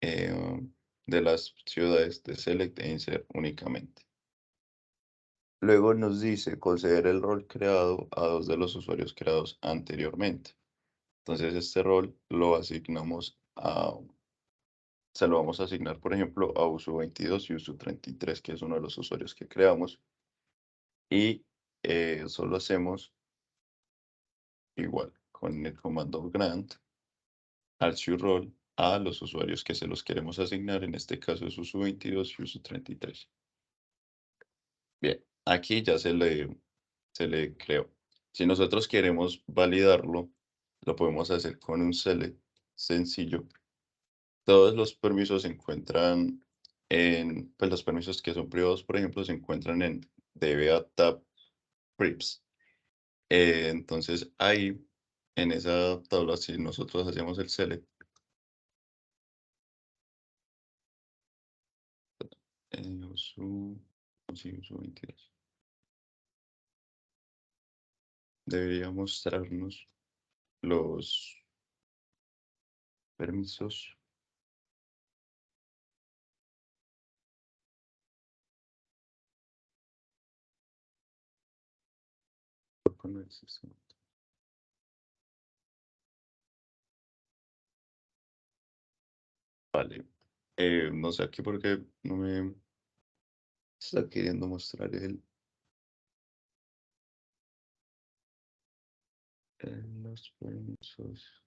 de las ciudades de select e insert únicamente. Luego nos dice conceder el rol creado a dos de los usuarios creados anteriormente. Entonces este rol lo asignamos se lo vamos a asignar, por ejemplo, a uso 22 y uso 33, que es uno de los usuarios que creamos. Y eso lo hacemos igual con el comando grant al role a los usuarios que se los queremos asignar. En este caso es uso 22 y uso 33. Bien, aquí ya se le creó. Si nosotros queremos validarlo, lo podemos hacer con un select sencillo. Todos los permisos se encuentran pues los permisos que son privados, por ejemplo, se encuentran en DBA tab prips. Entonces ahí, en esa tabla, si nosotros hacemos el select, uso 22. Debería mostrarnos los permisos. Vale. No sé aquí porque no me está queriendo mostrar los permisos.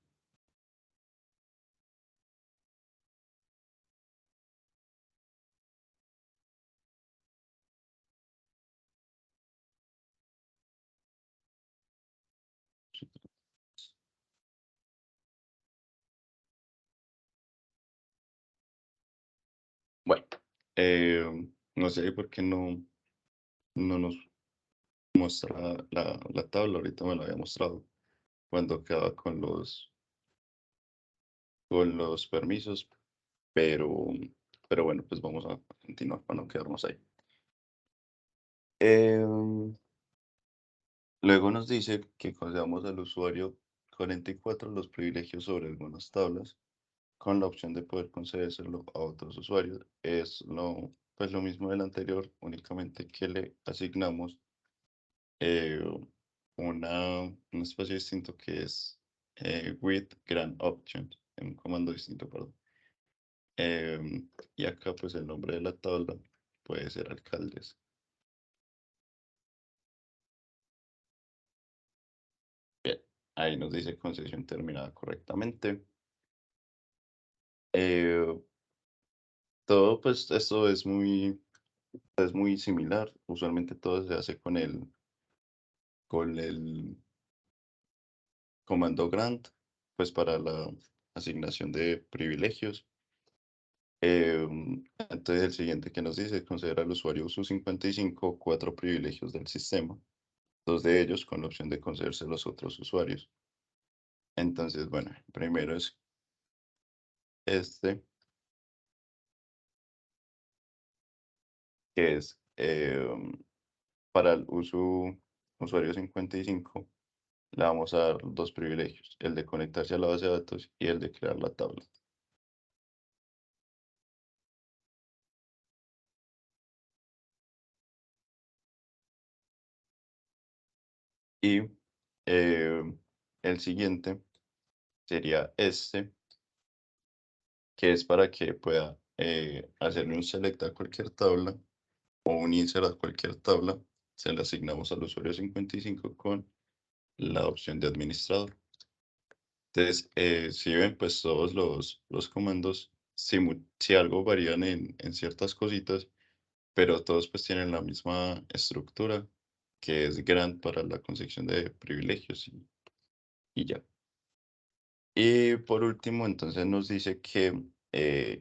Bueno, no sé por qué no nos muestra la tabla. Ahorita me lo había mostrado cuando quedaba con los permisos, pero bueno, pues vamos a continuar para no quedarnos ahí. Luego nos dice que concedamos al usuario 44 los privilegios sobre algunas tablas, con la opción de poder concedérselo a otros usuarios. Es pues lo mismo del anterior, únicamente que le asignamos eh, un espacio distinto que es with grant option, un comando distinto, perdón. Y acá pues el nombre de la tabla puede ser alcaldes. ahí nos dice concesión terminada correctamente. Todo, pues, esto es muy similar. Usualmente todo se hace con el comando grant, pues para la asignación de privilegios. Entonces el siguiente que nos dice, considera al usuario usu55 4 privilegios del sistema, 2 de ellos con la opción de concederse a los otros usuarios. Entonces, bueno, primero es este, que es para el usuario 55, le vamos a dar 2 privilegios, el de conectarse a la base de datos y el de crear la tabla. Y el siguiente sería este, que es para que pueda hacerle un select a cualquier tabla o un insert a cualquier tabla. Se le asignamos al usuario 55 con la opción de administrador. Entonces, si ven, pues todos los comandos, si algo varían en ciertas cositas, pero todos pues tienen la misma estructura, que es grant para la concesión de privilegios y ya. Y por último, entonces nos dice que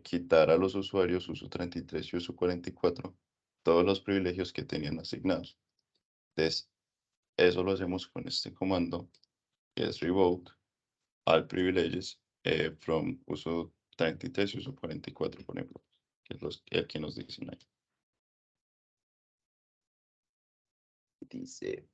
quitar a los usuarios usu33 y usu44 todos los privilegios que tenían asignados. Entonces, eso lo hacemos con este comando, que es revoke all privileges from usu33 y usu44, por ejemplo, que es el que nos dicen ahí. Dice...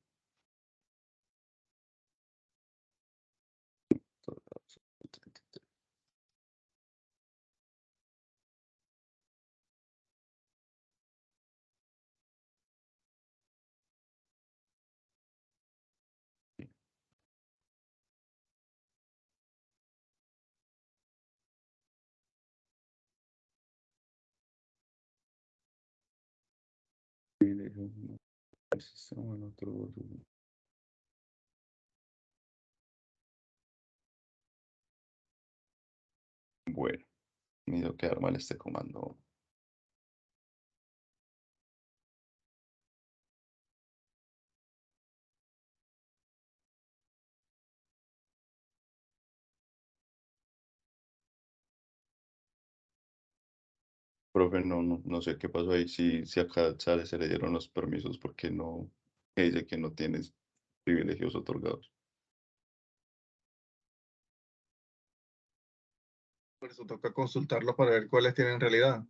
Bueno, me dio quedar mal este comando. Profe, no sé qué pasó ahí. Si acá sale, se le dieron los permisos porque no, que dice que no tienes privilegios otorgados. Por eso toca consultarlo para ver cuáles tienen en realidad.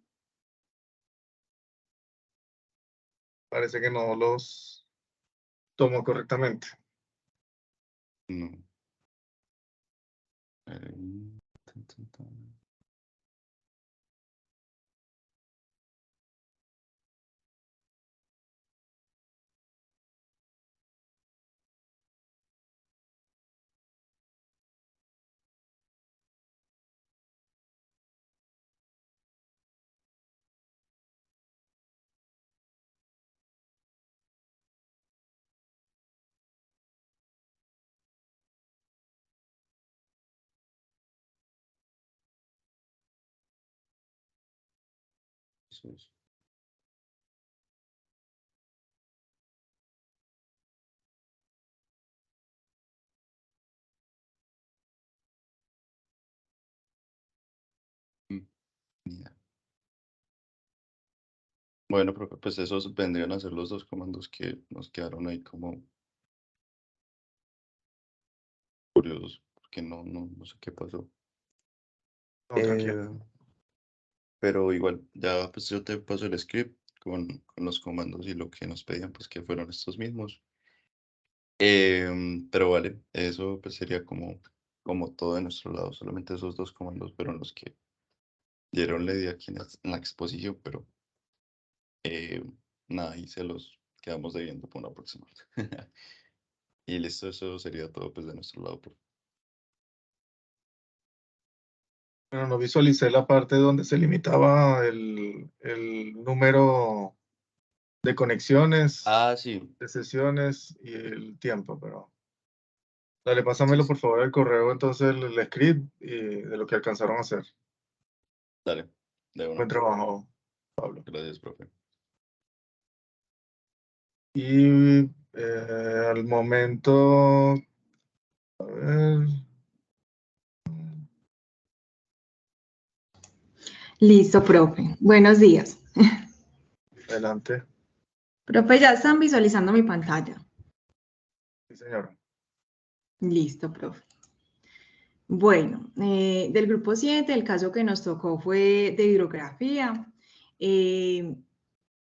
Parece que no los tomó correctamente. No. Tan, tan, tan. Eso es. Mm, ya. Bueno, profe, pues esos vendrían a ser los dos comandos que nos quedaron ahí como curiosos, porque no sé qué pasó. No, tranquilo. Pero igual, ya pues yo te paso el script con los comandos y lo que nos pedían, pues que fueron estos mismos. Pero vale, eso pues sería como todo de nuestro lado, solamente esos dos comandos fueron los que dieron ley aquí en la exposición, pero nada, ahí se los quedamos debiendo por una próxima. Y listo, eso sería todo pues de nuestro lado. Pero no visualicé la parte donde se limitaba el número de conexiones, Ah, sí, de sesiones y el tiempo, pero Dale, pásamelo por favor al correo, entonces el script y de lo que alcanzaron a hacer. Dale, de una. Buen trabajo, Pablo. Gracias, profe. Y al momento, a ver, Listo, profe. Buenos días. adelante. Profe, ya están visualizando mi pantalla. Sí, señora. Listo, profe. Bueno, del grupo 7, el caso que nos tocó fue de hidrografía. En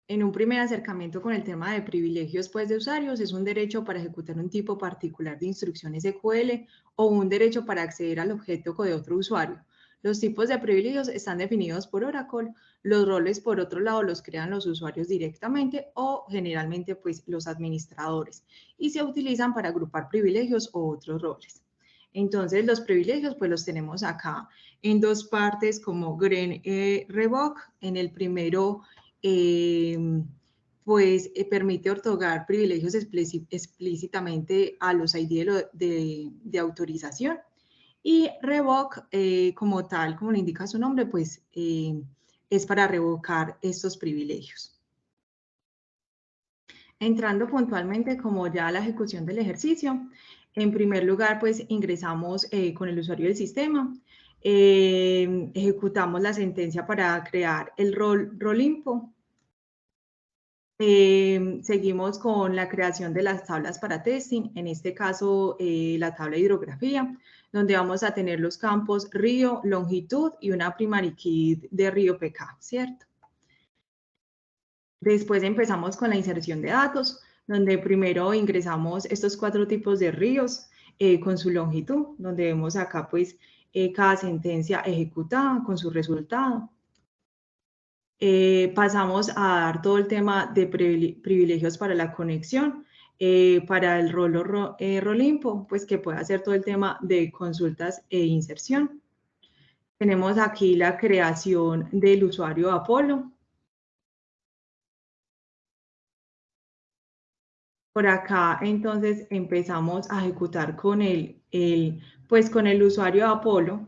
un primer acercamiento con el tema de privilegios pues, de usuarios, es un derecho para ejecutar un tipo particular de instrucciones SQL o un derecho para acceder al objeto de otro usuario. Los tipos de privilegios están definidos por Oracle, los roles por otro lado los crean los usuarios directamente o generalmente pues los administradores y se utilizan para agrupar privilegios o otros roles. Entonces los privilegios pues los tenemos acá en dos partes como Green Revoke. En el primero permite otorgar privilegios explícitamente a los ID de autorización. Y Revoke, como tal, como le indica su nombre, pues es para revocar estos privilegios. Entrando puntualmente como ya a la ejecución del ejercicio, en primer lugar, pues ingresamos con el usuario del sistema, ejecutamos la sentencia para crear el rol info. Seguimos con la creación de las tablas para testing, en este caso la tabla de hidrografía, donde vamos a tener los campos río, longitud y una primary key de río PK, ¿cierto? Después empezamos con la inserción de datos, donde primero ingresamos estos 4 tipos de ríos con su longitud, donde vemos acá pues cada sentencia ejecutada con su resultado. Pasamos a dar todo el tema de privilegios para la conexión, para el rol info, pues que puede hacer todo el tema de consultas e inserción. Tenemos aquí la creación del usuario Apolo. Por acá, entonces, empezamos a ejecutar con con el usuario Apolo.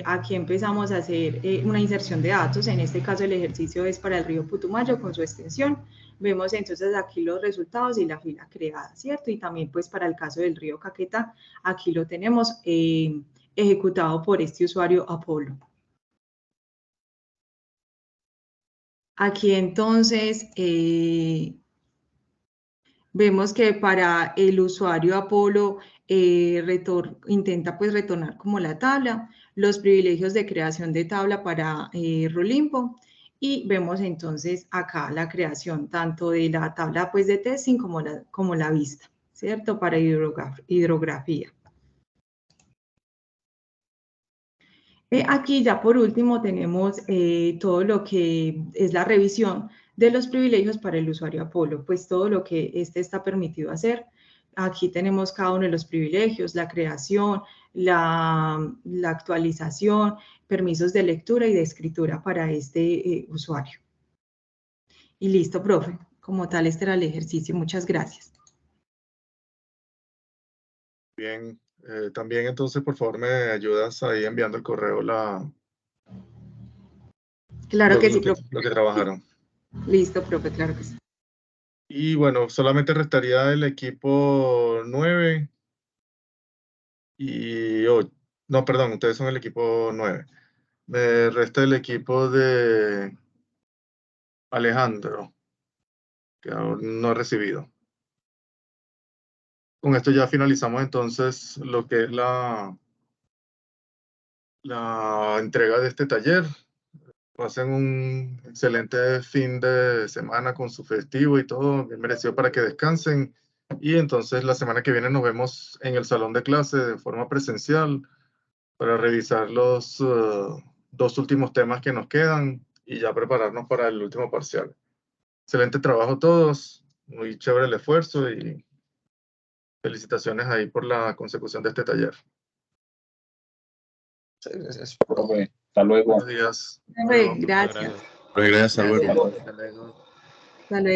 Aquí empezamos a hacer una inserción de datos. En este caso, el ejercicio es para el río Putumayo con su extensión. Vemos entonces aquí los resultados y la fila creada, ¿cierto? Y también, pues, para el caso del río Caquetá, aquí lo tenemos ejecutado por este usuario Apolo. Aquí, entonces, vemos que para el usuario Apolo intenta pues retornar como la tabla, los privilegios de creación de tabla para Rolimpo y vemos entonces acá la creación tanto de la tabla pues de testing como la vista, ¿cierto? Para hidrografía. Aquí ya por último tenemos todo lo que es la revisión de los privilegios para el usuario Apolo, pues todo lo que está permitido hacer. Aquí tenemos cada uno de los privilegios, la creación, la actualización, permisos de lectura y de escritura para este usuario. Y listo, profe. Como tal, este era el ejercicio. Muchas gracias. Bien, también entonces por favor me ayudas ahí enviando el correo Claro que sí, profe. Lo que trabajaron. Listo, profe, claro que sí. Y bueno, solamente restaría el equipo 9 y 8. No, perdón, ustedes son el equipo 9. Me resta el equipo de Alejandro, que aún no he recibido. Con esto ya finalizamos entonces lo que es la entrega de este taller. Pasen un excelente fin de semana con su festivo y todo, bien merecido para que descansen. Y entonces la semana que viene nos vemos en el salón de clase de forma presencial para revisar los 2 últimos temas que nos quedan y ya prepararnos para el último parcial. Excelente trabajo todos, muy chévere el esfuerzo y felicitaciones ahí por la consecución de este taller. Gracias. Profe, hasta luego. Buenos días. Gracias. Gracias, hasta luego. Gracias. Hasta luego. Hasta luego.